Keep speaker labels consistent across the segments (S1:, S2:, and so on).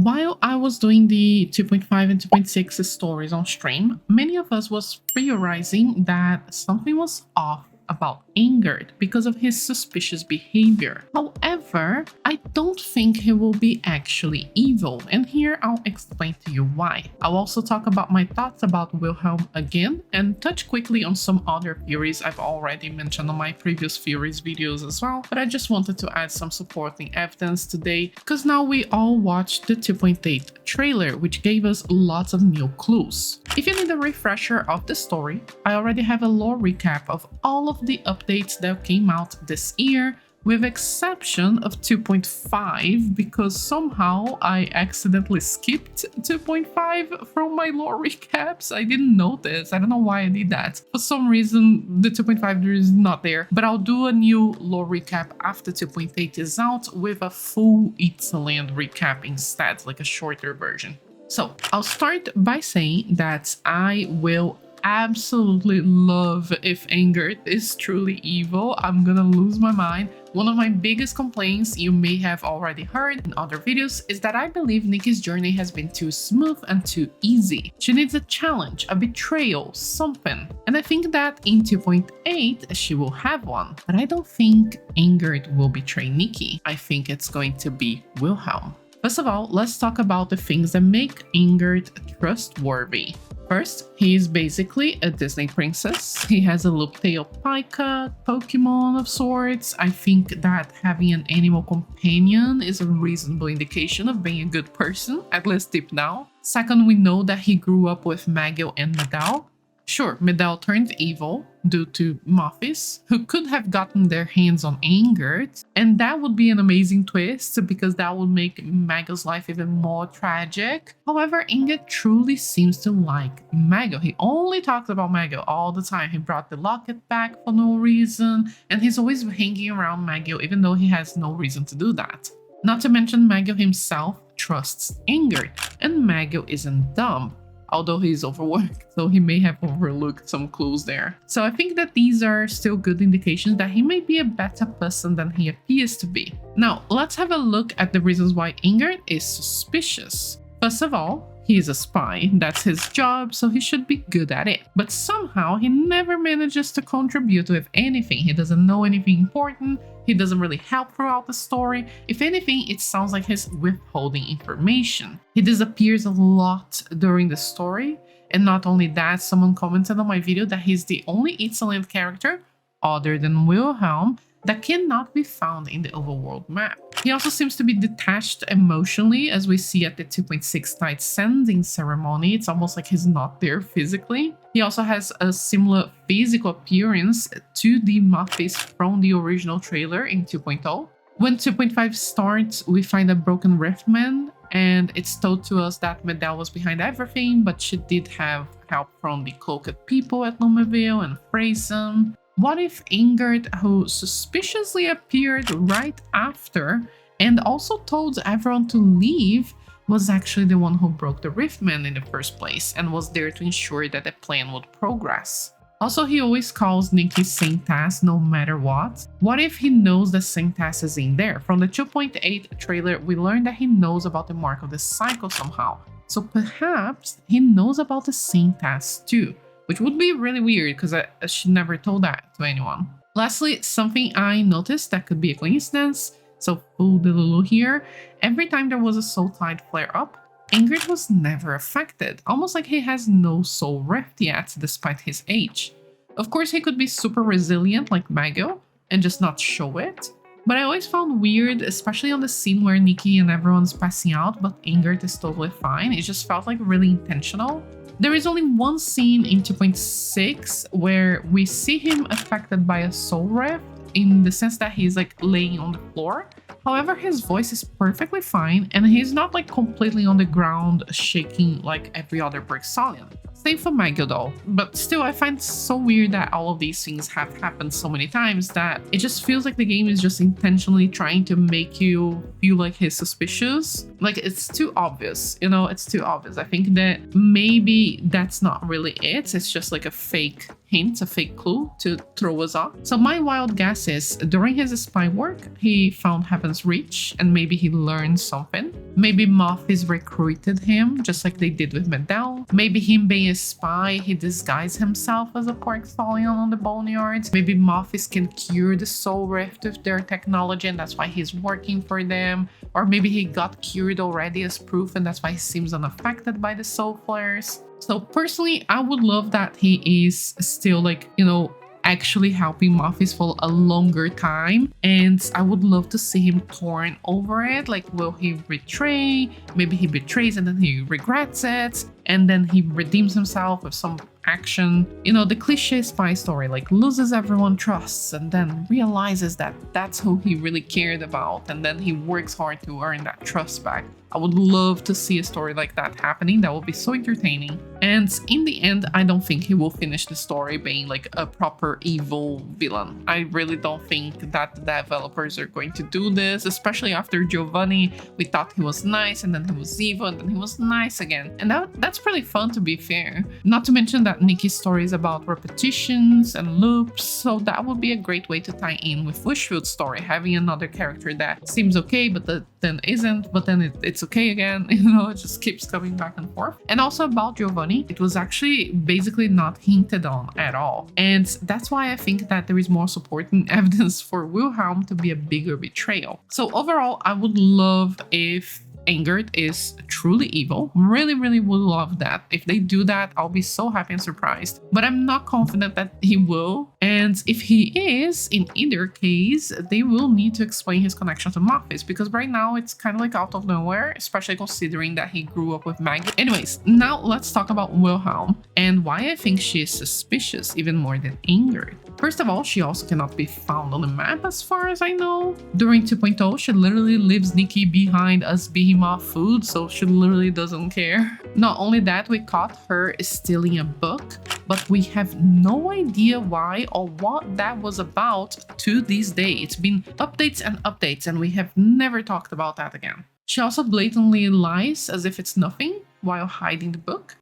S1: while I was doing the 2.5 and 2.6 stories on stream, many of us was theorizing that something was off about Angert because of his suspicious behavior. However, I don't think he will be actually evil, and here I'll explain to you why. I'll also talk about my thoughts about Wilhelm again and touch quickly on some other theories I've already mentioned on my previous theories videos as well, but I just wanted to add some supporting evidence today because now we all watched the 2.8 trailer, which gave us lots of new clues. If you need a refresher of the story, I already have a lore recap of all of the updates that came out this year, with exception of 2.5 because somehow I accidentally skipped 2.5 from my lore recaps. I didn't notice. I don't know why I did that. For some reason, the 2.5 is not there, but I'll do a new lore recap after 2.8 is out with a full Itzland recap instead, like a shorter version. So I'll start by saying that I will absolutely love if Angert is truly evil. I'm gonna lose my mind. One of my biggest complaints you may have already heard in other videos is that I believe Nikki's journey has been too smooth and too easy. She needs a challenge, a betrayal, something. And I think that in 2.8 she will have one. But I don't think Angert will betray Nikki. I think it's going to be Wilhelm. First of all, let's talk about the things that make Angert trustworthy. First, he is basically a Disney princess. He has a loop-tail pika, Pokemon of sorts. I think that having an animal companion is a reasonable indication of being a good person, at least deep down. Second, we know that he grew up with Magil and Medal. Sure, Medal turned evil due to Mothis, who could have gotten their hands on Angert, and that would be an amazing twist because that would make Magil's life even more tragic. However, Angert truly seems to like Magil. He only talks about Magil all the time. He brought the locket back for no reason, and he's always hanging around Magil even though he has no reason to do that. Not to mention Magil himself trusts Angert, and Magil isn't dumb. Although he's overworked, so he may have overlooked some clues there. So I think that these are still good indications that he may be a better person than he appears to be. Now, let's have a look at the reasons why Angert is suspicious. First of all, he is a spy. That's his job, so he should be good at it. But somehow, he never manages to contribute with anything. He doesn't know anything important. He doesn't really help throughout the story. If anything, it sounds like he's withholding information. He disappears a lot during the story. And not only that, someone commented on my video that he's the only Itzland character, other than Wilhelm, that cannot be found in the overworld map. He also seems to be detached emotionally, as we see at the 2.6 night sending ceremony. It's almost like he's not there physically. He also has a similar physical appearance to the Mothis from the original trailer in 2.0. When 2.5 starts, we find a broken Riftman, and it's told to us that Medal was behind everything, but she did have help from the cloaked people at Lumaville and Frasum. What if Angert, who suspiciously appeared right after and also told everyone to leave, was actually the one who broke the Riftman in the first place and was there to ensure that the plan would progress? Also, he always calls Nikki Saintass no matter what. What if he knows that Saintass is in there? From the 2.8 trailer, we learned that he knows about the Mark of the Cycle somehow. So perhaps he knows about the Saintass too. Which would be really weird because she never told that to anyone. Lastly, something I noticed that could be a coincidence, so full delulu here, every time there was a soul tide flare up, Angert was never affected, almost like he has no soul rift yet despite his age. Of course, he could be super resilient like Magil and just not show it, but I always found weird, especially on the scene where Nikki and everyone's passing out, but Angert is totally fine. It just felt like really intentional. There is only one scene in 2.6 where we see him affected by a soul rift in the sense that he's like laying on the floor. However, his voice is perfectly fine and he's not like completely on the ground shaking like every other Brixolian. Same for Magil though, but still I find it so weird that all of these things have happened so many times that it just feels like the game is just intentionally trying to make you feel like he's suspicious. Like it's too obvious, it's too obvious. I think that maybe that's not really it. It's just like a fake hint, a fake clue to throw us off. So my wild guess is during his spy work, he found Heaven's Reach and maybe he learned something. Maybe Moffies recruited him just like they did with Medell. Maybe him being a spy, he disguised himself as a pork stallion on the boneyards. Maybe Moffies can cure the soul rift with their technology and that's why he's working for them. Or maybe he got cured already as proof and that's why he seems unaffected by the soul flares. So personally, I would love that he is still like, you know, actually helping Moffies for a longer time, and I would love to see him torn over it. Like, will he betray? Maybe he betrays and then he regrets it, and then he redeems himself with some action. You know, the cliche spy story, like loses everyone trusts and then realizes that that's who he really cared about, and then he works hard to earn that trust back. I would love to see a story like that happening. That would be so entertaining. And in the end, I don't think he will finish the story being like a proper evil villain. I really don't think that the developers are going to do this, especially after Giovanni. We thought he was nice and then he was evil and then he was nice again. And that's pretty fun, to be fair. Not to mention that Nikki's story is about repetitions and loops, so that would be a great way to tie in with Wishfield's story, having another character that seems okay but then isn't, but then it's okay again. You know, it just keeps coming back and forth. And also about Giovanni, it was actually basically not hinted on at all, and that's why I think that there is more supporting evidence for Wilhelm to be a bigger betrayal. So overall, I would love if Angert is truly evil. Really would love that. If they do that, I'll be so happy and surprised. But I'm not confident that he will. And if he is, in either case, they will need to explain his connection to Moffies, because right now it's kind of like out of nowhere, especially considering that he grew up with Maggie. Anyways, now let's talk about Wilhelm and why I think she is suspicious even more than Angert. First of all, she also cannot be found on the map as far as I know. During 2.0, she literally leaves Nikki behind as behemoth food, so she literally doesn't care. Not only that, we caught her stealing a book, but we have no idea why or what that was about to this day. It's been updates and updates, and we have never talked about that again. She also blatantly lies as if it's nothing while hiding the book.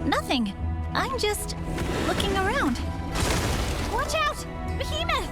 S2: Nothing. I'm just looking around. Watch out! Behemoth!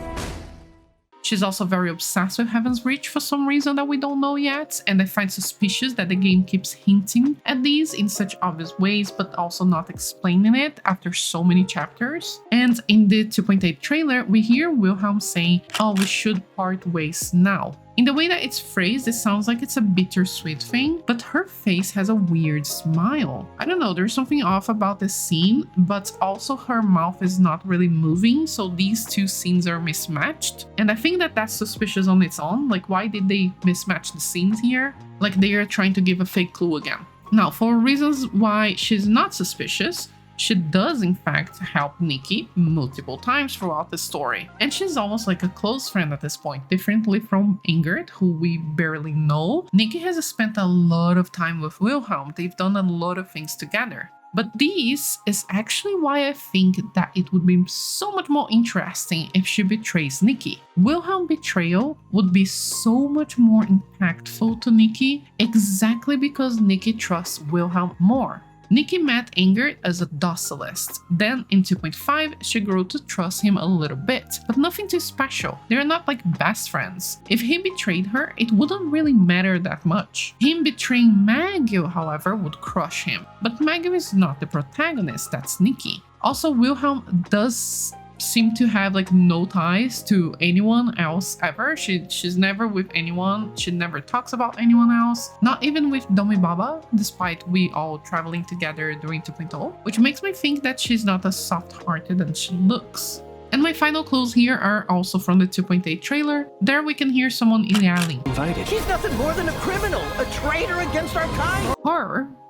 S1: She's also very obsessed with Heaven's Reach for some reason that we don't know yet, and I find suspicious that the game keeps hinting at these in such obvious ways, but also not explaining it after so many chapters. And in the 2.8 trailer, we hear Wilhelm saying, "Oh, we should part ways now." In the way that it's phrased, it sounds like it's a bittersweet thing, but her face has a weird smile. I don't know, there's something off about this scene, but also her mouth is not really moving, so these two scenes are mismatched. And I think that that's suspicious on its own. Like, why did they mismatch the scenes here? Like, they are trying to give a fake clue again. Now, for reasons why she's not suspicious, she does in fact help Nikki multiple times throughout the story, and she's almost like a close friend at this point. Differently from Angert, who we barely know, Nikki has spent a lot of time with Wilhelm. They've done a lot of things together. But this is actually why I think that it would be so much more interesting if she betrays Nikki. Wilhelm's betrayal would be so much more impactful to Nikki, exactly because Nikki trusts Wilhelm more. Nikki met Angert as a docilist. Then in 2.5, she grew to trust him a little bit, but nothing too special. They're not like best friends. If he betrayed her, it wouldn't really matter that much. Him betraying Maggie, however, would crush him. But Maggie is not the protagonist, that's Nikki. Also, Wilhelm does seem to have like no ties to anyone else ever. She's never with anyone. She never talks about anyone else, not even with Domi Baba, despite we all traveling together during 2.0, which makes me think that she's not as soft-hearted as she looks. And my final clues here are also from the 2.8 trailer. There we can hear someone yelling.
S3: He's nothing more than a criminal, a traitor against our kind.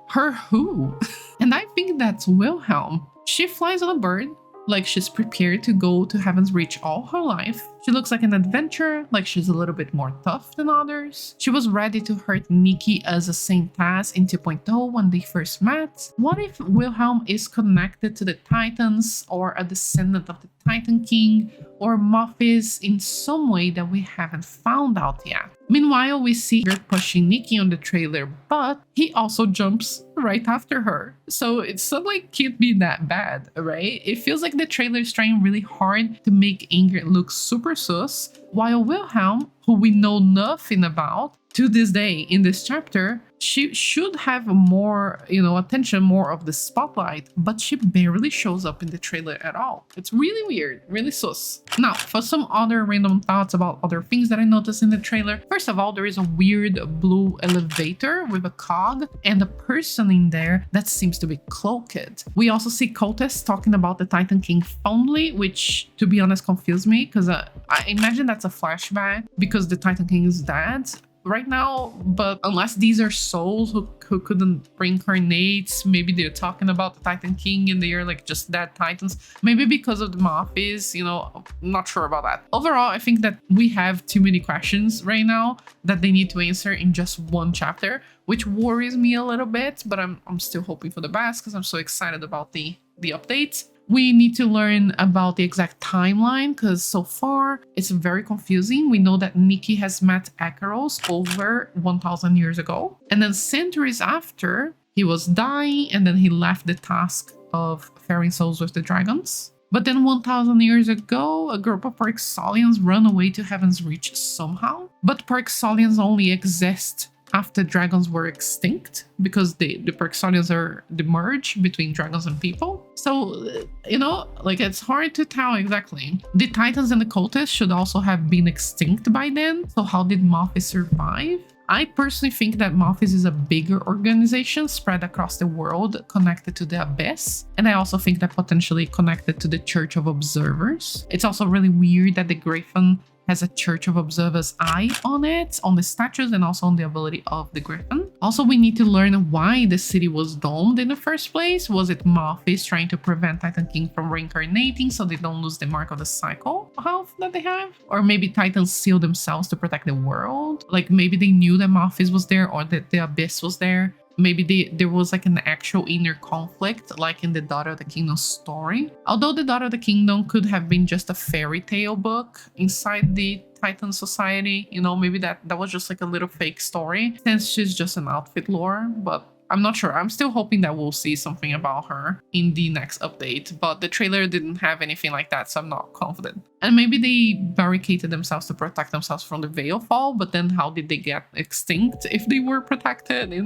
S1: Her who? And I think that's Wilhelm. She flies on a bird, like she's prepared to go to Heaven's Reach all her life. She looks like an adventurer, like she's a little bit more tough than others. She was ready to hurt Nikki as a Saint Tass in 2.0 when they first met. What if Wilhelm is connected to the Titans or a descendant of the Titan King, or Mophis in some way that we haven't found out yet? Meanwhile, we see Angert pushing Nikki on the trailer, but he also jumps right after her. So it's not like can't be that bad, right? It feels like the trailer is trying really hard to make Angert look super sus, while Wilhelm, who we know nothing about to this day in this chapter, she should have more, attention, more of the spotlight, but she barely shows up in the trailer at all. It's really weird, really sus. Now, for some other random thoughts about other things that I noticed in the trailer. First of all, there is a weird blue elevator with a cog and a person in there that seems to be cloaked. We also see cultists talking about the Titan King fondly, which, to be honest, confused me because I imagine that's a flashback because the Titan King is dead right now, but unless these are souls who couldn't reincarnate, maybe they're talking about the Titan King and they are like just dead titans, maybe because of the Mophis, I'm not sure about that. Overall, I think that we have too many questions right now that they need to answer in just one chapter, which worries me a little bit, but I'm still hoping for the best because I'm so excited about the updates. We need to learn about the exact timeline because so far it's very confusing. We know that Nikki has met Akaros over 1,000 years ago. And then centuries after, he was dying and then he left the task of ferrying souls with the dragons. But then 1,000 years ago, a group of Parxolians run away to Heaven's Reach somehow. But Parxolians only exist after dragons were extinct because the Parxolians are the merge between dragons and people. So, it's hard to tell exactly. The Titans and the cultists should also have been extinct by then. So how did Mophis survive? I personally think that Mophis is a bigger organization spread across the world connected to the Abyss. And I also think that potentially connected to the Church of Observers. It's also really weird that the Griffin has a Church of Observers eye on it, on the statues and also on the ability of the Griffin. Also, we need to learn why the city was domed in the first place. Was it Mophis trying to prevent Titan King from reincarnating so they don't lose the mark of the cycle health that they have? Or maybe Titans sealed themselves to protect the world? Like maybe they knew that Mophis was there or that the Abyss was there. Maybe there was like an actual inner conflict, like in the Daughter of the Kingdom story. Although the Daughter of the Kingdom could have been just a fairy tale book inside the Titan society, maybe that was just like a little fake story since she's just an outfit lore, but I'm not sure. I'm still hoping that we'll see something about her in the next update, but the trailer didn't have anything like that, so I'm not confident. And maybe they barricaded themselves to protect themselves from the Veil Fall, but then how did they get extinct if they were protected? It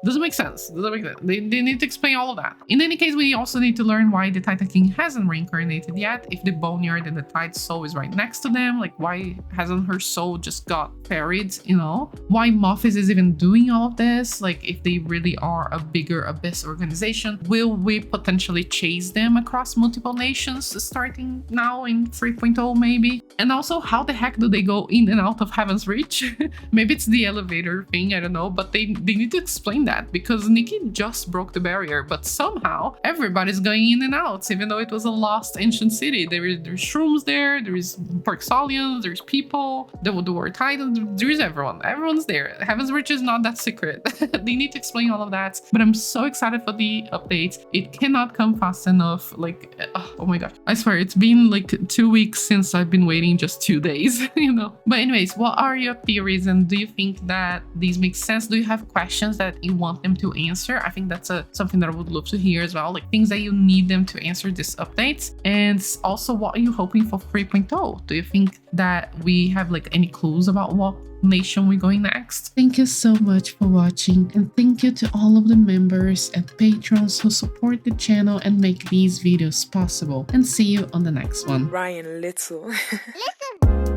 S1: doesn't make sense. They need to explain all of that. In any case, we also need to learn why the Titan King hasn't reincarnated yet. If the Boneyard and the Tide Soul is right next to them, like why hasn't her soul just got buried, Why Mophis is even doing all of this? Like if they really are a bigger Abyss organization, will we potentially chase them across multiple nations starting now in 3.0 maybe? And also, how the heck do they go in and out of Heaven's Reach? Maybe it's the elevator thing, I don't know, but they need to explain that because Nikki just broke the barrier, but somehow everybody's going in and out, even though it was a lost ancient city. There's shrooms there, there's Parxolians, there's people, the were Titans, there's everyone. Everyone's there. Heaven's Reach is not that secret. They need to explain all of that, but I'm so excited for the updates. It cannot come fast enough. Like, oh my god, I swear it's been like 2 weeks since I've been waiting just 2 days, But anyways, what are your theories and do you think that these make sense? Do you have questions that you want them to answer? I think that's something that I would love to hear as well, like things that you need them to answer this updates. And also, what are you hoping for 3.0? Do you think that we have like any clues about what nation we're going next? Thank you so much for watching, and thank you to all of the members and patrons who support the channel and make these videos possible, and see you on the next one.
S4: Ryan Little.
S2: Listen.